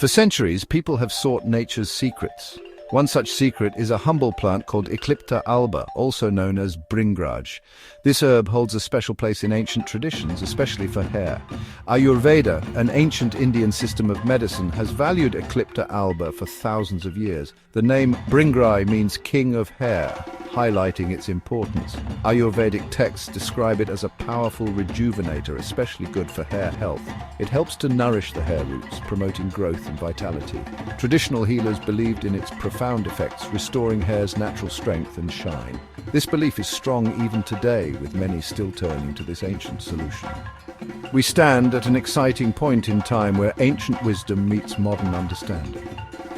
For centuries, people have sought nature's secrets. One such secret is a humble plant called Eclipta alba, also known as bringraj. This herb holds a special place in ancient traditions, especially for hair. Ayurveda, an ancient Indian system of medicine, has valued Eclipta alba for thousands of years. The name Bringraj means king of hair, highlighting its importance. Ayurvedic texts describe it as a powerful rejuvenator, especially good for hair health. It helps to nourish the hair roots, promoting growth and vitality. Traditional healers believed in its profound effects, restoring hair's natural strength and shine. This belief is strong even today, with many still turning to this ancient solution. We stand at an exciting point in time where ancient wisdom meets modern understanding.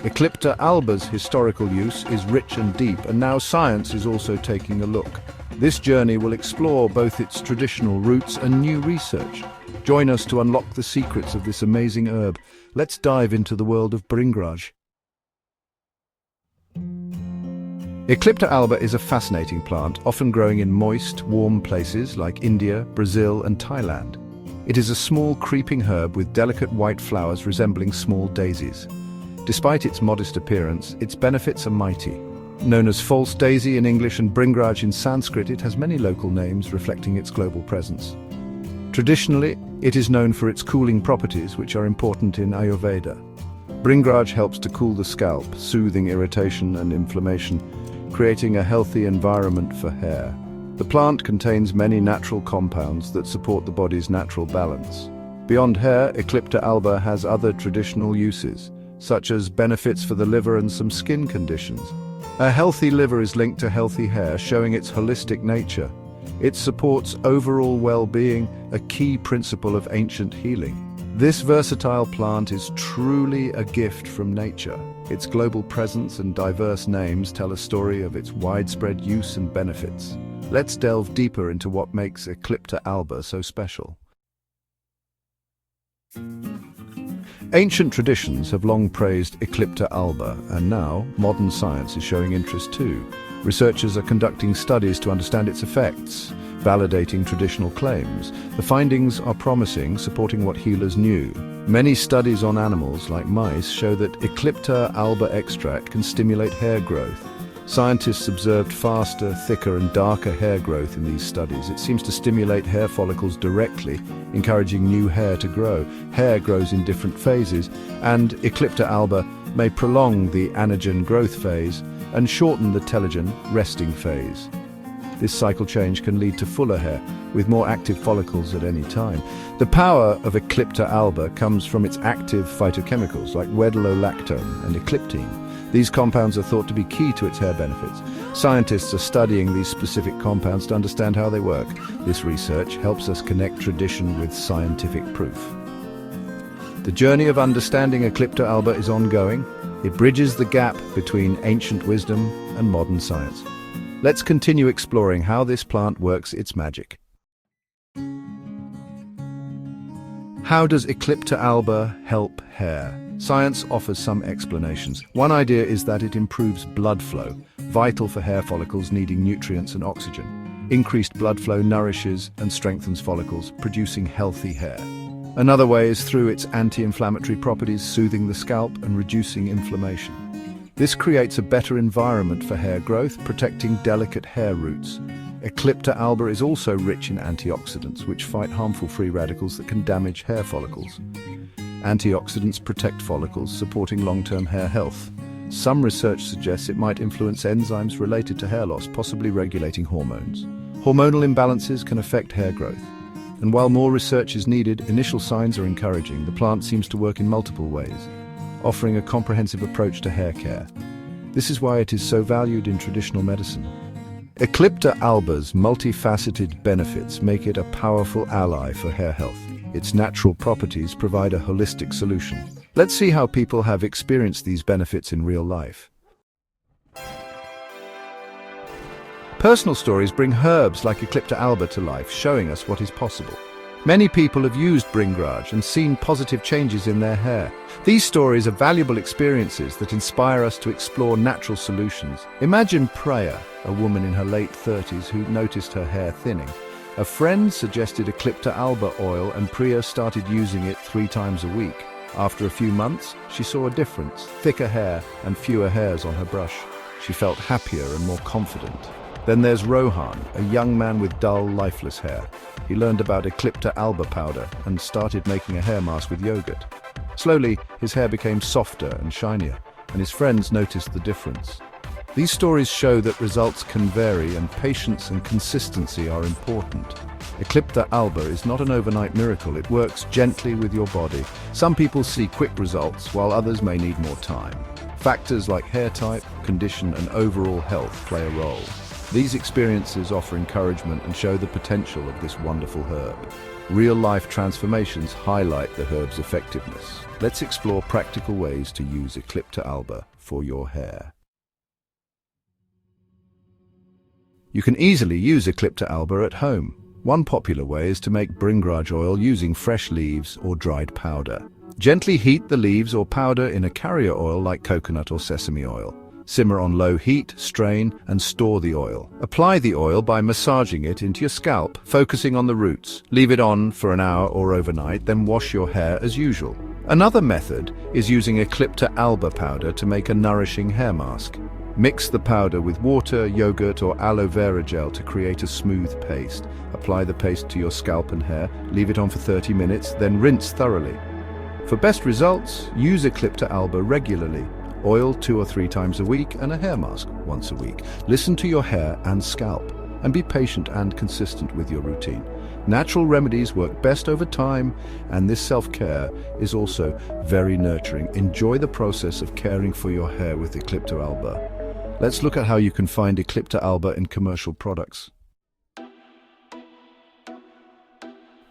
Eclipta alba's historical use is rich and deep, and now science is also taking a look. This journey will explore both its traditional roots and new research. Join us to unlock the secrets of this amazing herb. Let's dive into the world of bringraj. Eclipta alba is a fascinating plant, often growing in moist, warm places like India, Brazil, and Thailand. It is a small, creeping herb with delicate white flowers resembling small daisies. Despite its modest appearance, its benefits are mighty. Known as false daisy in English and bringraj in Sanskrit, it has many local names reflecting its global presence. Traditionally, it is known for its cooling properties, which are important in Ayurveda. Bringraj helps to cool the scalp, soothing irritation and inflammation, creating a healthy environment for hair. The plant contains many natural compounds that support the body's natural balance. Beyond hair, Eclipta alba has other traditional uses, such as benefits for the liver and some skin conditions. A healthy liver is linked to healthy hair, showing its holistic nature. It supports overall well-being, a key principle of ancient healing. This versatile plant is truly a gift from nature. Its global presence and diverse names tell a story of its widespread use and benefits. Let's delve deeper into what makes Eclipta alba so special. Ancient traditions have long praised Eclipta alba, and now modern science is showing interest too. Researchers are conducting studies to understand its effects, validating traditional claims. The findings are promising, supporting what healers knew. Many studies on animals, like mice, show that Eclipta alba extract can stimulate hair growth. Scientists observed faster, thicker and darker hair growth in these studies. It seems to stimulate hair follicles directly, encouraging new hair to grow. Hair grows in different phases, and Eclipta alba may prolong the anagen growth phase and shorten the telogen resting phase. This cycle change can lead to fuller hair, with more active follicles at any time. The power of Eclipta alba comes from its active phytochemicals like wedlolactone and ecliptine. These compounds are thought to be key to its hair benefits. Scientists are studying these specific compounds to understand how they work. This research helps us connect tradition with scientific proof. The journey of understanding Eclipta alba is ongoing. It bridges the gap between ancient wisdom and modern science. Let's continue exploring how this plant works its magic. How does Eclipta alba help hair? Science offers some explanations. One idea is that it improves blood flow, vital for hair follicles needing nutrients and oxygen. Increased blood flow nourishes and strengthens follicles, producing healthy hair. Another way is through its anti-inflammatory properties, soothing the scalp and reducing inflammation. This creates a better environment for hair growth, protecting delicate hair roots. Eclipta alba is also rich in antioxidants, which fight harmful free radicals that can damage hair follicles. Antioxidants protect follicles, supporting long-term hair health. Some research suggests it might influence enzymes related to hair loss, possibly regulating hormones. Hormonal imbalances can affect hair growth. And while more research is needed, initial signs are encouraging. The plant seems to work in multiple ways, offering a comprehensive approach to hair care. This is why it is so valued in traditional medicine. Eclipta alba's multifaceted benefits make it a powerful ally for hair health. Its natural properties provide a holistic solution. Let's see how people have experienced these benefits in real life. Personal stories bring herbs like Eclipta alba to life, showing us what is possible. Many people have used bringraj and seen positive changes in their hair. These stories are valuable experiences that inspire us to explore natural solutions. Imagine Priya, a woman in her late 30s who noticed her hair thinning. A friend suggested Eclipta alba oil and Priya started using it 3 times a week. After a few months, she saw a difference, thicker hair and fewer hairs on her brush. She felt happier and more confident. Then there's Rohan, a young man with dull, lifeless hair. He learned about Eclipta Alba powder and started making a hair mask with yogurt. Slowly, his hair became softer and shinier, and his friends noticed the difference. These stories show that results can vary and patience and consistency are important. Eclipta Alba is not an overnight miracle. It works gently with your body. Some people see quick results, while others may need more time. Factors like hair type, condition, and overall health play a role. These experiences offer encouragement and show the potential of this wonderful herb. Real-life transformations highlight the herb's effectiveness. Let's explore practical ways to use Eclipta Alba for your hair. You can easily use Eclipta Alba at home. One popular way is to make bringraj oil using fresh leaves or dried powder. Gently heat the leaves or powder in a carrier oil like coconut or sesame oil. Simmer on low heat, strain, and store the oil. Apply the oil by massaging it into your scalp, focusing on the roots. Leave it on for an hour or overnight, then wash your hair as usual. Another method is using Eclipta Alba powder to make a nourishing hair mask. Mix the powder with water, yogurt, or aloe vera gel to create a smooth paste. Apply the paste to your scalp and hair, leave it on for 30 minutes, then rinse thoroughly. For best results, use Eclipta Alba regularly. Oil 2 or 3 times a week and a hair mask once a week. Listen to your hair and scalp and be patient and consistent with your routine. Natural remedies work best over time, and this self-care is also very nurturing. Enjoy the process of caring for your hair with Eclipta Alba. Let's look at how you can find Eclipta Alba in commercial products.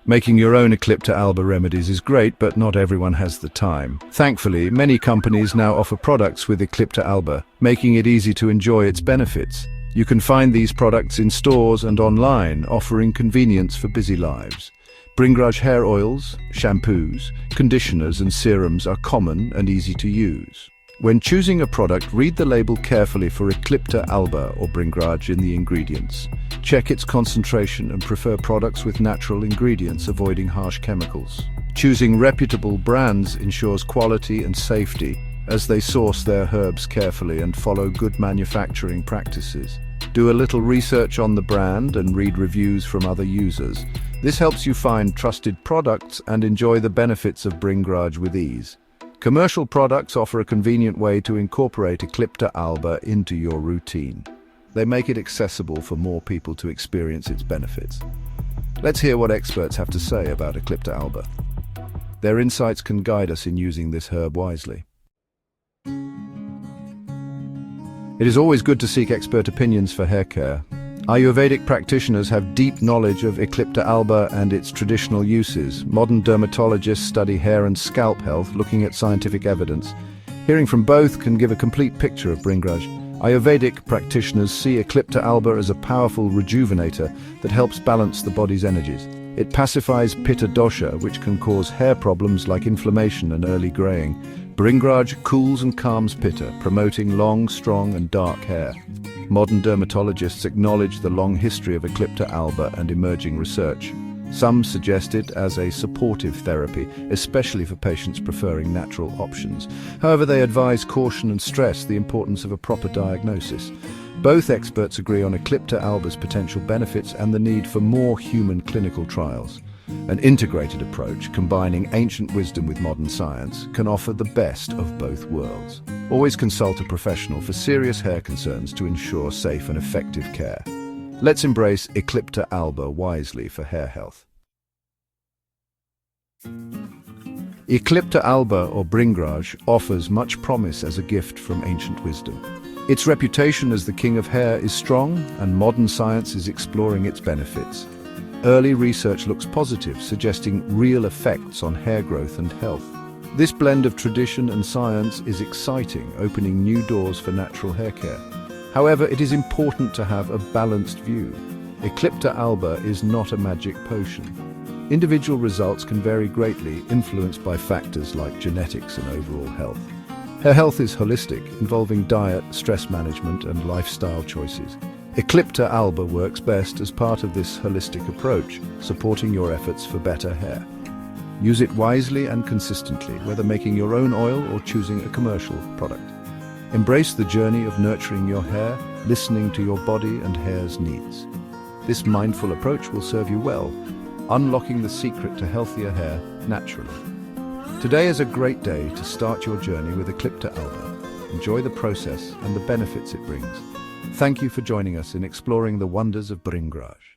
Making your own Eclipta Alba remedies is great, but not everyone has the time. Thankfully, many companies now offer products with Eclipta Alba, making it easy to enjoy its benefits. You can find these products in stores and online, offering convenience for busy lives. Bringraj hair oils, shampoos, conditioners and serums are common and easy to use. When choosing a product, read the label carefully for Eclipta Alba or Bringraj in the ingredients. Check its concentration and prefer products with natural ingredients, avoiding harsh chemicals. Choosing reputable brands ensures quality and safety, as they source their herbs carefully and follow good manufacturing practices. Do a little research on the brand and read reviews from other users. This helps you find trusted products and enjoy the benefits of Bringraj with ease. Commercial products offer a convenient way to incorporate Eclipta Alba into your routine. They make it accessible for more people to experience its benefits. Let's hear what experts have to say about Eclipta Alba. Their insights can guide us in using this herb wisely. It is always good to seek expert opinions for hair care. Ayurvedic practitioners have deep knowledge of Eclipta Alba and its traditional uses. Modern dermatologists study hair and scalp health, looking at scientific evidence. Hearing from both can give a complete picture of Bringraj. Ayurvedic practitioners see Eclipta Alba as a powerful rejuvenator that helps balance the body's energies. It pacifies pitta dosha, which can cause hair problems like inflammation and early graying. Bringraj cools and calms pitta, promoting long, strong and dark hair. Modern dermatologists acknowledge the long history of Eclipta Alba and emerging research. Some suggest it as a supportive therapy, especially for patients preferring natural options. However, they advise caution and stress the importance of a proper diagnosis. Both experts agree on Eclipta Alba's potential benefits and the need for more human clinical trials. An integrated approach, combining ancient wisdom with modern science, can offer the best of both worlds. Always consult a professional for serious hair concerns to ensure safe and effective care. Let's embrace Eclipta Alba wisely for hair health. Eclipta Alba or Bringraj offers much promise as a gift from ancient wisdom. Its reputation as the king of hair is strong, and modern science is exploring its benefits. Early research looks positive, suggesting real effects on hair growth and health. This blend of tradition and science is exciting, opening new doors for natural hair care. However, it is important to have a balanced view. Eclipta Alba is not a magic potion. Individual results can vary greatly, influenced by factors like genetics and overall health. Hair health is holistic, involving diet, stress management, and lifestyle choices. Eclipta Alba works best as part of this holistic approach, supporting your efforts for better hair. Use it wisely and consistently, whether making your own oil or choosing a commercial product. Embrace the journey of nurturing your hair, listening to your body and hair's needs. This mindful approach will serve you well, unlocking the secret to healthier hair naturally. Today is a great day to start your journey with Eclipta Alba. Enjoy the process and the benefits it brings. Thank you for joining us in exploring the wonders of Bringraj.